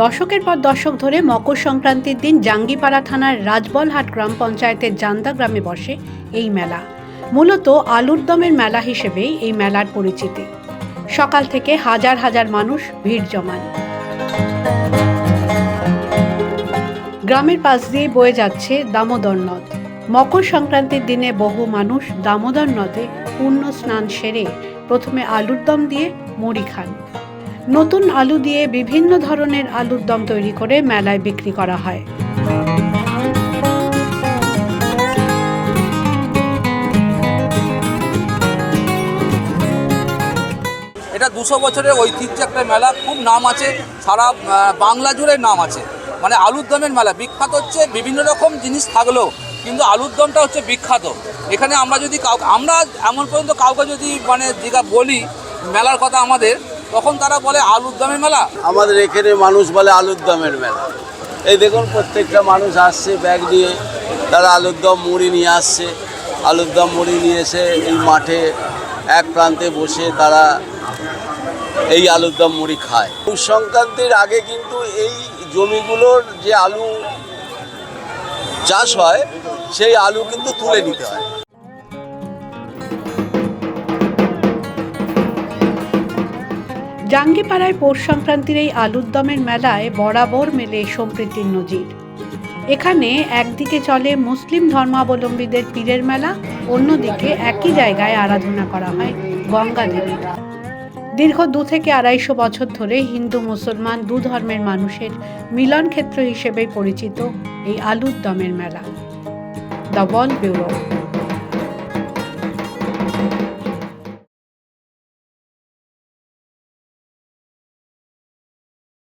দশকের পর দশক ধরে মকর সংক্রান্তির দিন জাঙ্গিপাড়া থানার রাজবলহাট গ্রাম পঞ্চায়েতের জান্দা গ্রামে বসে এই মেলা। মূলত আলুর দমের মেলা হিসেবেই এই মেলার পরিচিতি। সকাল থেকে হাজার হাজার মানুষ ভিড় জমান। গ্রামের পাশ দিয়ে বয়ে যাচ্ছে দামোদর নদ। মকর সংক্রান্তির দিনে বহু মানুষ দামোদর নদে পূর্ণ স্নান সেরে প্রথমে আলুর দম দিয়ে মুড়ি খান। নতুন আলু দিয়ে বিভিন্ন ধরনের আলুর দম তৈরি করে মেলায় বিক্রি করা হয়। এটা 200 বছরের ঐতিহ্য একটা মেলা, খুব নাম আছে, সারা বাংলা জুড়ে নাম আছে। মানে আলুর দমের মেলা বিখ্যাত হচ্ছে, বিভিন্ন রকম জিনিস থাকলেও কিন্তু আলুর দমটা হচ্ছে বিখ্যাত। এখানে আমরা যদি আমরা এমন পর্যন্ত কাউকে যদি বলি মেলার কথা আমাদের, তখন তারা বলে আলুর দমের মেলা। আমাদের এখানে মানুষ বলে আলুর দমের মেলা। এই দেখুন প্রত্যেকটা মানুষ আসছে ব্যাগ নিয়ে, তারা আলুর দম মুড়ি নিয়ে আসছে। আলুর দম মুড়ি নিয়ে এসে এই মাঠে এক প্রান্তে বসে তারা এই আলুর দম মুড়ি খায়। সংক্রান্তির আগে কিন্তু এই জমিগুলোর যে আলু চাষ হয় সেই আলু কিন্তু তুলে নিতে হয়। জাঙ্গিপাড়ায় পৌষ সংক্রান্তির এই আলুর দমের মেলায় বরাবর মেলে সম্প্রীতির নজির। এখানে একদিকে চলে মুসলিম ধর্মাবলম্বীদের পীরের মেলা, অন্যদিকে একই জায়গায় আরাধনা করা হয় গঙ্গা দেবীর। দীর্ঘ 2 থেকে 250 বছর ধরে হিন্দু মুসলমান দু ধর্মের মানুষের মিলন ক্ষেত্র হিসেবে পরিচিত এই আলুর দমের মেলা। The world bureau.